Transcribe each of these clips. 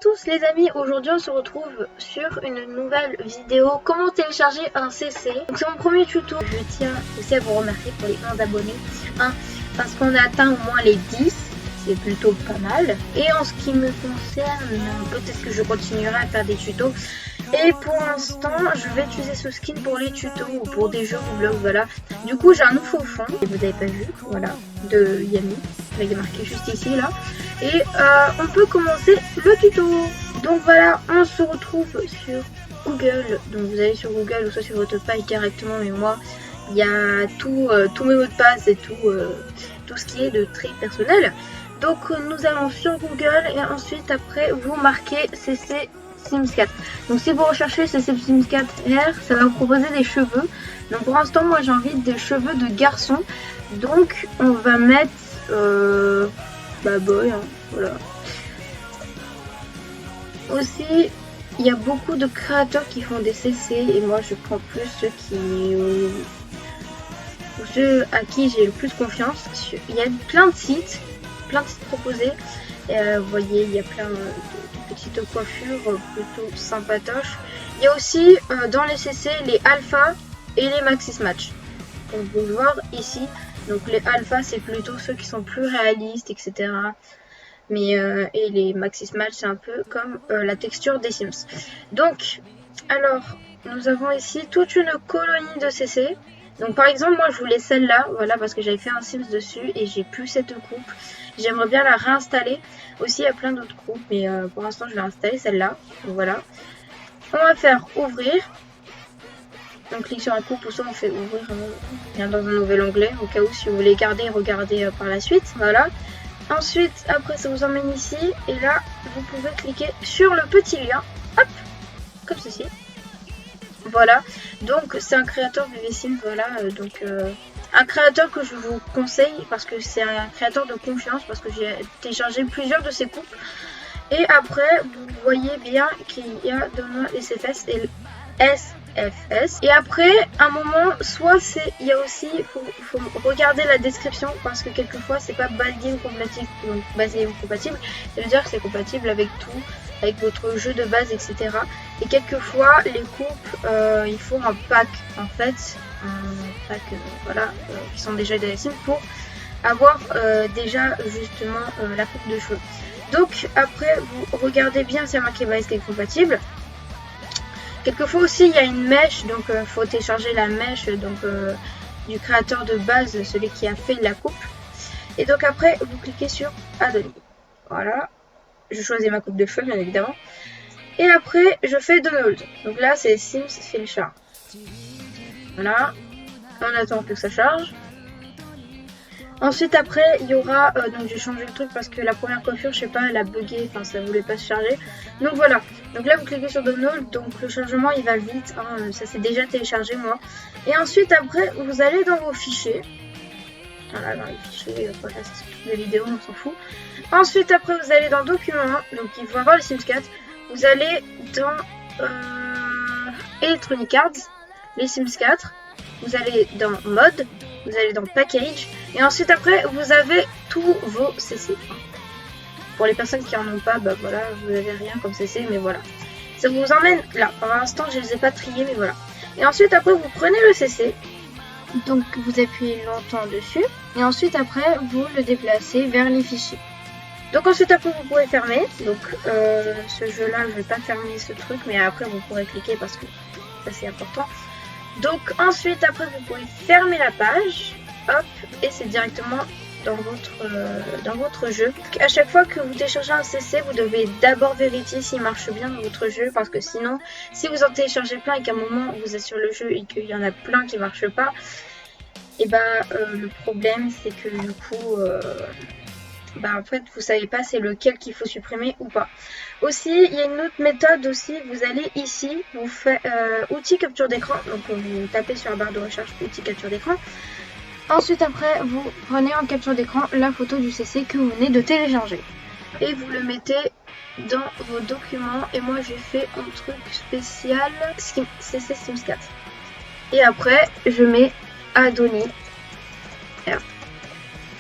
tous les amis, aujourd'hui on se retrouve sur une nouvelle vidéo comment télécharger un CC. Donc c'est mon premier tuto, je tiens aussi à vous remercier pour les 11 abonnés, parce qu'on a atteint au moins les 10, c'est plutôt pas mal. Et en ce qui me concerne, peut-être que je continuerai à faire des tutos. Et pour l'instant, je vais utiliser ce skin pour les tutos ou pour des jeux ou vlogs, voilà. Du coup, j'ai un nouveau fond, et vous avez pas vu, voilà, de Yami, avec marqué juste ici, là. Et on peut commencer le tuto. Donc voilà, on se retrouve sur Google. Donc vous allez sur Google ou soit sur votre page directement, mais moi, il y a tous mes mots de passe et tout ce qui est de très personnel. Donc nous allons sur Google et ensuite après vous marquez CC Sims 4. Donc si vous recherchez CC Sims 4 R, ça va vous proposer des cheveux. Donc pour l'instant moi j'ai envie des cheveux de garçon. Donc on va mettre boy, hein, voilà. Aussi il y a beaucoup de créateurs qui font des CC et moi je prends plus ceux à qui j'ai le plus confiance. Il y a plein de sites proposés. Vous voyez, il y a plein de petites coiffures plutôt sympatoches. Il y a aussi dans les CC les alpha et les maxis match. Donc vous pouvez voir ici. Donc les alpha c'est plutôt ceux qui sont plus réalistes, etc. Mais et les maxis match c'est un peu comme la texture des Sims. Donc alors nous avons ici toute une colonie de CC. Donc par exemple moi je voulais celle-là, voilà, parce que j'avais fait un Sims dessus et j'ai plus cette coupe. J'aimerais bien la réinstaller. Aussi il y a plein d'autres coupes, mais pour l'instant je vais installer celle-là. Donc voilà. On va faire ouvrir. On clique sur la coupe ou soit on fait ouvrir bien dans un nouvel onglet au cas où si vous voulez garder et regarder par la suite. Voilà. Ensuite après ça vous emmène ici et là vous pouvez cliquer sur le petit lien. Hop, comme ceci. Voilà, donc c'est un créateur VV Sims, voilà, un créateur que je vous conseille parce que c'est un créateur de confiance, parce que j'ai téléchargé plusieurs de ses coupes. Et après, vous voyez bien qu'il y a dans les SFS et le SFS. Et après, un moment, soit c'est, il y a aussi, faut regarder la description parce que quelquefois c'est pas basé ou compatible. Donc basé ou compatible, ça veut dire que c'est compatible avec tout, avec votre jeu de base, etc. Et quelquefois les coupes, il faut un pack en fait, voilà, qui sont déjà des Sims pour avoir déjà justement la coupe de cheveux. Donc après vous regardez bien si marqué base qui est compatible. Quelquefois aussi il y a une mèche, donc faut télécharger la mèche donc du créateur de base, celui qui a fait la coupe. Et donc après vous cliquez sur Adonis. Voilà, je choisis ma coupe de cheveux bien évidemment. Et après je fais download. Donc là c'est Sims Finisher. Voilà, on attend que ça charge. Ensuite après il y aura, donc j'ai changé le truc parce que la première coiffure je sais pas elle a bugué, enfin ça voulait pas se charger. Donc voilà, donc là vous cliquez sur download, donc le chargement il va vite, hein, ça s'est déjà téléchargé moi. Et ensuite après vous allez dans vos fichiers. Voilà, dans les fichiers, voilà, c'est toute la vidéo, on s'en fout. Ensuite après vous allez dans documents, donc il faut avoir les Sims 4. Vous allez dans Electronic Arts, les Sims 4. Vous allez dans mode, vous allez dans package. Et ensuite après vous avez tous vos CC. Pour les personnes qui en ont pas, bah voilà, vous avez rien comme CC, mais voilà. Ça vous emmène là. Pour l'instant je les ai pas triés, mais voilà. Et ensuite après vous prenez le CC. Donc vous appuyez longtemps dessus. Et ensuite après vous le déplacez vers les fichiers. Donc ensuite après vous pouvez fermer. Donc ce jeu là je vais pas fermer ce truc, mais après vous pourrez cliquer parce que ça c'est important. Donc ensuite après vous pouvez fermer la page. Hop, et c'est directement dans votre jeu. À chaque fois que vous téléchargez un CC, vous devez d'abord vérifier s'il marche bien dans votre jeu, parce que sinon, si vous en téléchargez plein et qu'à un moment vous êtes sur le jeu et qu'il y en a plein qui marchent pas, et le problème c'est que du coup, en fait vous savez pas c'est lequel qu'il faut supprimer ou pas. Aussi, il y a une autre méthode aussi, vous allez ici, vous faites outils capture d'écran, donc vous tapez sur la barre de recherche outils capture d'écran. Ensuite après vous prenez en capture d'écran la photo du CC que vous venez de télécharger et vous le mettez dans vos documents. Et moi j'ai fait un truc spécial CC Sims 4. Et après je mets Adonis.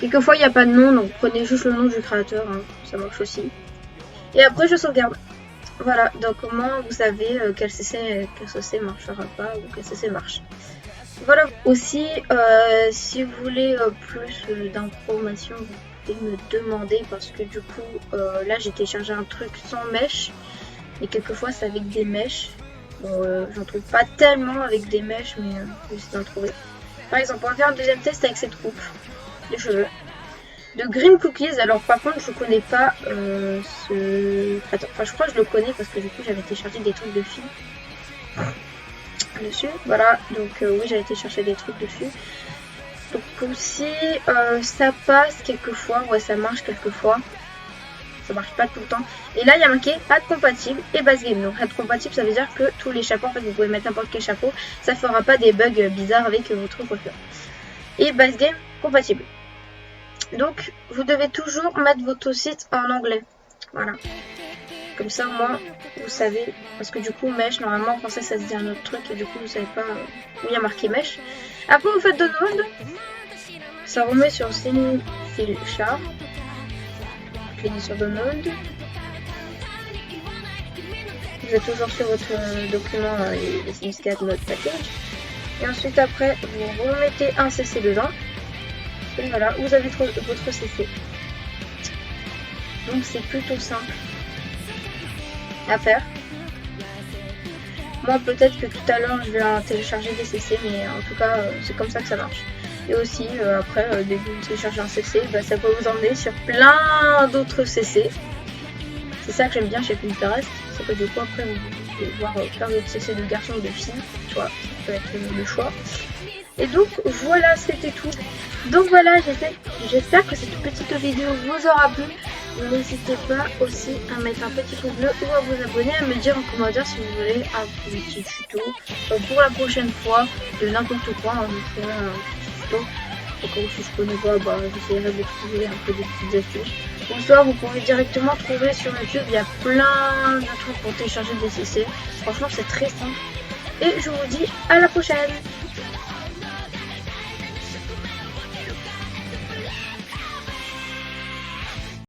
Quelquefois il n'y a pas de nom, donc prenez juste le nom du créateur, hein, ça marche aussi. Et après je sauvegarde. Voilà, donc comment vous savez quel CC marchera pas ou quel CC marche. Voilà, aussi si vous voulez plus d'informations, vous pouvez me demander parce que du coup là j'ai téléchargé un truc sans mèche et quelquefois c'est avec des mèches. Bon, j'en trouve pas tellement avec des mèches, mais j'essaie d'en trouver. Par exemple, on va faire un deuxième test avec cette coupe, les cheveux. De Green Cookies, alors par contre je connais pas ce... Attends, enfin je crois que je le connais parce que du coup j'avais téléchargé des trucs de filles dessus, voilà, donc oui j'avais téléchargé des trucs dessus. Donc aussi ça passe quelquefois, ouais ça marche quelquefois, ça marche pas tout le temps. Et là il y a marqué Add compatible et base game, donc Add compatible ça veut dire que tous les chapeaux, en fait vous pouvez mettre n'importe quel chapeau, ça fera pas des bugs bizarres avec votre coiffure. Et base game compatible. Donc, vous devez toujours mettre votre site en anglais. Voilà. Comme ça, au moins, vous savez. Parce que du coup, mèche, normalement, en français, ça se dit un autre truc. Et du coup, vous savez pas où il y a marqué mèche. Après, vous faites download. Ça remet sur Steam Char. Cliquez sur download. Vous êtes toujours sur votre document les Sims 4 Mode Package. Et ensuite, après, vous remettez un CC dedans. Et voilà, vous avez votre CC. Donc c'est plutôt simple à faire. Moi peut-être que tout à l'heure je vais télécharger des CC, mais en tout cas c'est comme ça que ça marche. Et aussi après dès que vous téléchargez un CC, bah, ça peut vous emmener sur plein d'autres CC. C'est ça que j'aime bien chez Pinterest, c'est que du coup après vous pouvez voir plein d'autres CC de garçons ou de filles, tu vois, ça peut être le choix. Et donc voilà, c'était tout. Donc voilà, j'espère que cette petite vidéo vous aura plu. N'hésitez pas aussi à mettre un petit pouce bleu ou à vous abonner, à me dire en commentaire si vous voulez un petit tuto pour la prochaine fois de n'importe quoi. Je ferai un petit tuto. Donc si je connais pas, bah, j'essaierai de trouver un peu des petites astuces. Ou soit vous pouvez directement trouver sur YouTube, il y a plein de trucs pour télécharger des CC. Franchement c'est très simple. Et je vous dis à la prochaine.